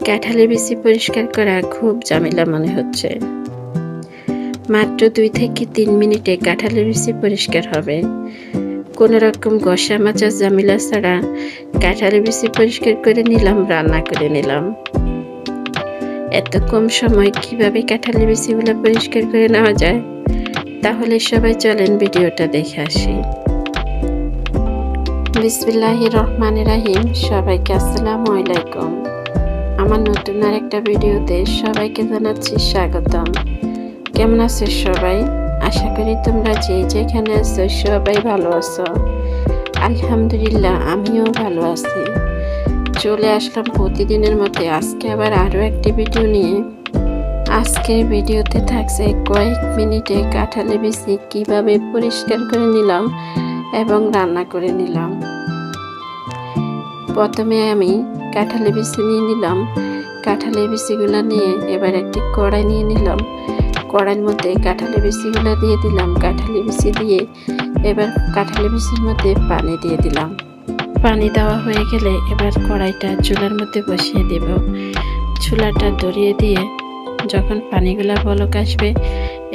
কাঁঠালের বিচি পরিষ্কার করা খুব ঝামেলা মনে হচ্ছে। মাত্র 2 থেকে 3 মিনিটে কাঁঠালের বিচি পরিষ্কার হবে। কোনো রকম ঘষা মাজা ঝামেলা ছাড়া কাঁঠালের বিচি পরিষ্কার করে নিলাম, রান্না করে নিলাম। এত কম সময় কিভাবে কাঁঠালের বিচিগুলো পরিষ্কার করে নেওয়া যায়, তাহলে সবাই চলেন ভিডিওটা দেখে আসি। বিসমিল্লাহির রহমানির রহিম। সবাইকে আসসালামু আলাইকুম। আমার নতুন আরেকটা ভিডিওতে সবাইকে জানাচ্ছি স্বাগতম। কেমন আছো সবাই? আশা করি তোমরা যে যেখানে আছো সবাই ভালো আছো। আলহামদুলিল্লাহ, আমিও ভালো আছি। চলে আসলাম প্রতিদিনের মতো আজকে আবার আরও একটি ভিডিও নিয়ে। আজকের ভিডিওতে থাকছে কয়েক মিনিটে কাঁঠালের বিচি কিভাবে পরিষ্কার করে নিলাম এবং রান্না করে নিলাম। প্রথমে আমি কাঁঠালের বিচি নিয়ে নিলাম। কাঁঠালের বিচিগুলো নিয়ে এবার একটি কড়াই নিয়ে নিলাম। কড়াইয়ের মধ্যে কাঁঠালের বিচিগুলো দিয়ে দিলাম। কাঁঠালের বিচি দিয়ে এবার কাঁঠালের বিচির মধ্যে পানি দিয়ে দিলাম। পানি দেওয়া হয়ে গেলে এবার কড়াইটা চুলার মধ্যে বসিয়ে দেব। চুলাটা ধরিয়ে দিয়ে যখন পানিগুলো বলক আসবে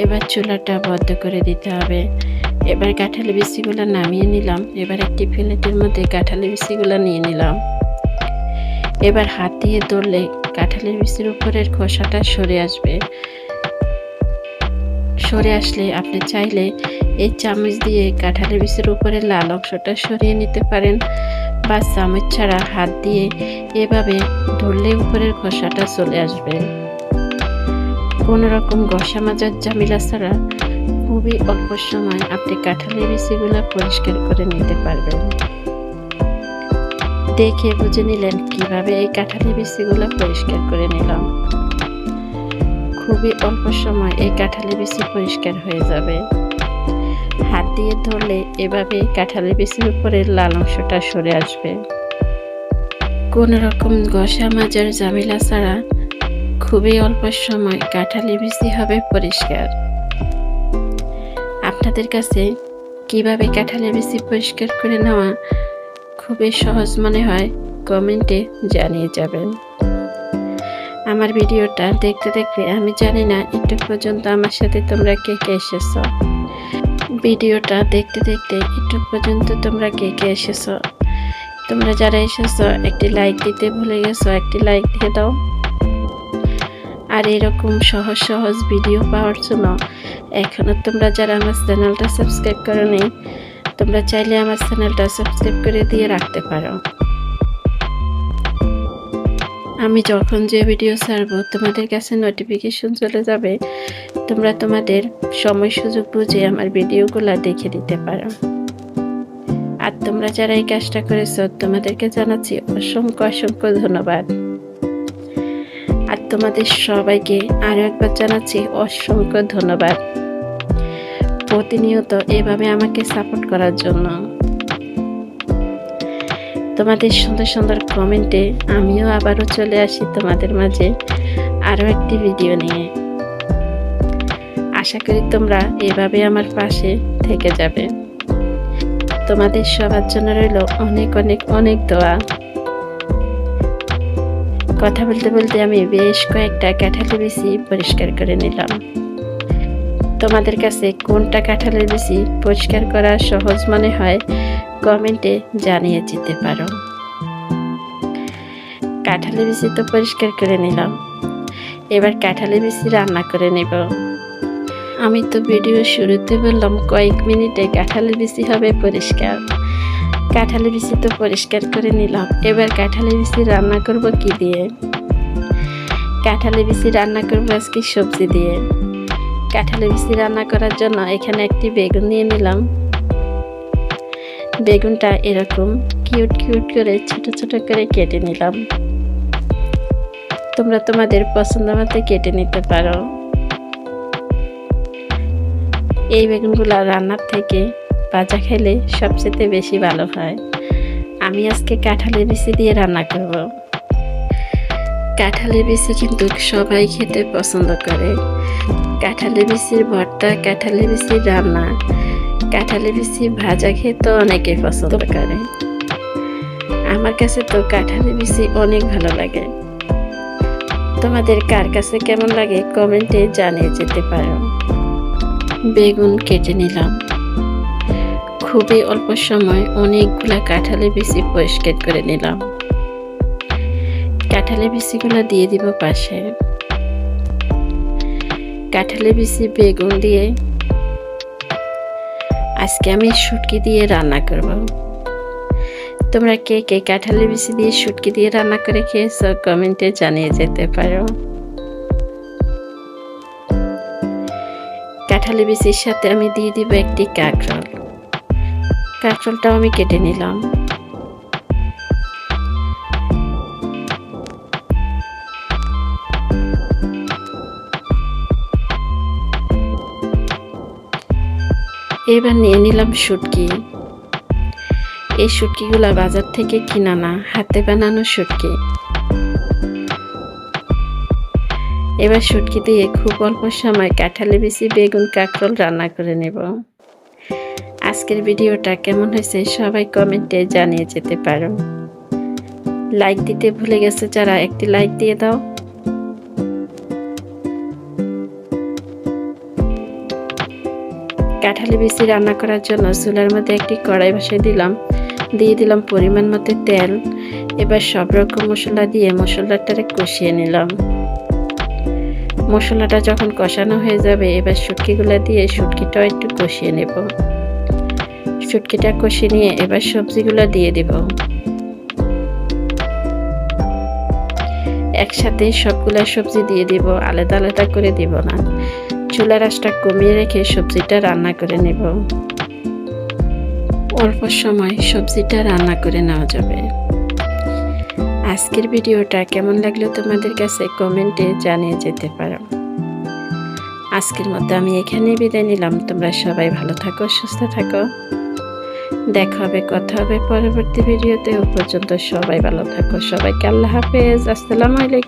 এবার চুলাটা বন্ধ করে দিতে হবে। এবার কাঁঠালের বিচিগুলো নামিয়ে নিলাম। এবার একটি প্লেটের মধ্যে কাঁঠালের বিচিগুলো নিয়ে নিলাম। এবার হাত দিয়ে ধরলে কাঁঠালের বিচির উপরের খোসাটা সরে আসবে। সরে আসলে আপনি চাইলে এই চামচ দিয়ে কাঁঠালের বিচির উপরে লাল অংশটা সরিয়ে নিতে পারেন, বা চামচ ছাড়া হাত দিয়ে এভাবে ধরলে উপরের খোসাটা চলে আসবে। কোনো রকম ঘষা মাজার ঝামেলা ছাড়া খুবই অল্প সময় আপনি কাঁঠালের বিচিগুলো পরিষ্কার করে নিতে পারবেন। দেখে বুঝে নিলেন কিভাবে এই কাঁঠালের বিচিগুলো পরিষ্কার করে নিলাম। খুবই অল্প সময় এই কাঁঠালের বিচি পরিষ্কার হয়ে যাবে। হাত দিয়ে ধরলে এভাবে কাঁঠালের বিচির উপরে লাল অংশটা সরে আসবে। কোনো রকম ঘষা মাজার ঝামেলা ছাড়া খুবই অল্প সময় কাঁঠালের বিচি হবে পরিষ্কার। আপনাদের কাছে কিভাবে কাঁঠালের বিচি পরিষ্কার করে নেওয়া খুবই সহজ মনে হয় কমেন্টে জানিয়ে যাবেন। আমার ভিডিওটা দেখতে দেখতে আমি জানি না একটু পর্যন্ত আমার সাথে তোমরা কে কে এসেছ। ভিডিওটা দেখতে দেখতে একটু পর্যন্ত তোমরা কে কে এসেছ। তোমরা যারা এসেছ একটি লাইক দিতে ভুলে গেছো, একটি লাইক দিয়ে দাও। আর এরকম সহজ সহজ ভিডিও পাওয়ার জন্য এখনো তোমরা যারা আমার চ্যানেলটা সাবস্ক্রাইব করোনি, তোমরা চাইলে আমার চ্যানেলটা সাবস্ক্রাইব করে দিয়ে রাখতে পারো। আমি যখন যে ভিডিও ছাড়বো তোমাদের কাছে নোটিফিকেশন চলে যাবে। তোমরা তোমাদের সময় সুযোগ বুঝে আমার ভিডিওগুলো দেখে দিতে পারো। আর তোমরা যারা এই কাজটা করেছো তোমাদেরকে জানাচ্ছি অসংখ্য অসংখ্য ধন্যবাদ। আর তোমাদের সবাইকে আরও একবার জানাচ্ছি অসংখ্য ধন্যবাদ প্রতিনিয়ত এভাবে আমাকে সাপোর্ট করার জন্য। তোমাদের সুন্দর সুন্দর কমেন্টে আমিও আবারও চলে আসি তোমাদের মাঝে আরও একটি ভিডিও নিয়ে। আশা করি তোমরা এভাবে আমার পাশে থেকে যাবে। তোমাদের সবার জন্য রইল অনেক অনেক অনেক দোয়া। কথা বলতে বলতে আমি বেশ কয়েকটা কাঁঠালের বিচি পরিষ্কার করে নিলাম। তোমাদের কাছে কোনটা কাঁঠালের বিচি পরিষ্কার করা সহজ মনে হয় কমেন্টে জানিয়ে যেতে পারো। কাঁঠালের বিচি তো পরিষ্কার করে নিলাম। এবার কাঁঠালের বিচি রান্না করে নেব। আমি তো ভিডিও শুরুতে বললাম কয়েক মিনিটে কাঁঠালের বিচি হবে পরিষ্কার। কাঁঠালের বিচি তো পরিষ্কার করে নিলাম। এবার কাঁঠালের বিচি রান্না করব কি দিয়ে? কাঁঠালের বিচি রান্না করব আজকে সবজি দিয়ে। কাঁঠালের বিচি রান্না করার জন্য এখানে একটি বেগুন নিয়ে নিলাম। বেগুনটা এরকম কিউট কিউট করে ছোট ছোট করে কেটে নিলাম। তোমরা তোমাদের পছন্দ মতো কেটে নিতে পারো। এই বেগুনগুলো রান্নার থেকে ভাজা খেলে সবচেয়ে বেশি ভালো হয়। আমি আজকে কাঁঠালের বিচি দিয়ে রান্না করব। কাঁঠালের বিচি কিন্তু সবাই খেতে পছন্দ করে। কাঁঠালের বিচির ভর্তা, কাঁঠালের বিচির রান্না, কাঁঠালের বিচি ভাজা খেতে অনেকে পছন্দ করে। আমার কাছে তো কাঁঠালের বিচি অনেক ভালো লাগে। তোমাদের কার কাছে কেমন লাগে কমেন্টে জানিয়ে যেতে পারো। বেগুন কেটে নিলাম। খুবই অল্প সময় অনেকগুলা কাঁঠালের বিচি পরিষ্কার করে নিলাম। কাঁঠালের বিচিগুলো দিয়ে দিব পাশে। কাঁঠালের বিচি বেগুন দিয়ে আজকে আমি শুটকি দিয়ে রান্না করব। তোমরা কে কে কাঁঠালের বিচি দিয়ে শুটকি দিয়ে রান্না করে খেয়েছো কমেন্টে জানিয়ে যেতে পারো। কাঁঠালের বিচির সাথে আমি দিয়ে দিব একটি কাঁকরোল। কাঁকরোলটাও আমি কেটে নিলাম। এবার নিয়ে নিলাম শুটকি। এই শুটকিগুলা বাজার থেকে কিনা না, হাতে বানানো শুটকি। এবার শুটকি দিয়ে খুব অল্প সময় কাঁঠালের বিচি বেগুন কাঁকরোল রান্না করে নেব। আজকের ভিডিওটা কেমন হয়েছে সবাই কমেন্টে জানিয়ে যেতে পারো। লাইক দিতে ভুলে গেছে যারা একটি লাইক দিয়ে দাও। কাঁঠালের বিচি রান্না করার জন্য চুলার মধ্যে একটি কড়াই বসিয়ে দিলাম। দিয়ে দিলাম পরিমাণ মতো তেল। এবার সব রকম মশলা দিয়ে মশলাটারে কষিয়ে নিলাম। মশলাটা যখন কষানো হয়ে যাবে এবার শুটকিগুলো দিয়ে শুটকিটাও একটু কষিয়ে নেব। শুটকিটা কষিয়ে নিয়ে এবার সবজিগুলো দিয়ে দিব। একসাথে সবগুলা সবজি দিয়ে দিব, আলাদা আলাদা করে দিব না। চুলার আঁচটা কমিয়ে রেখে সবজিটা রান্না করে নেব। অল্প সময় সবজিটা রান্না করে নেওয়া যাবে। আজকের ভিডিওটা কেমন লাগলো তোমাদের কাছে কমেন্টে জানিয়ে যেতে পারো। আজকের মতো আমি এখানেই বিদায় নিলাম। তোমরা সবাই ভালো থাকো, সুস্থ থাকো। দেখা হবে, কথা হবে পরবর্তী ভিডিওতে। ও পর্যন্ত সবাই ভালো থাকো। সবাইকে আল্লাহ হাফেজ। আসসালামু আলাইকুম।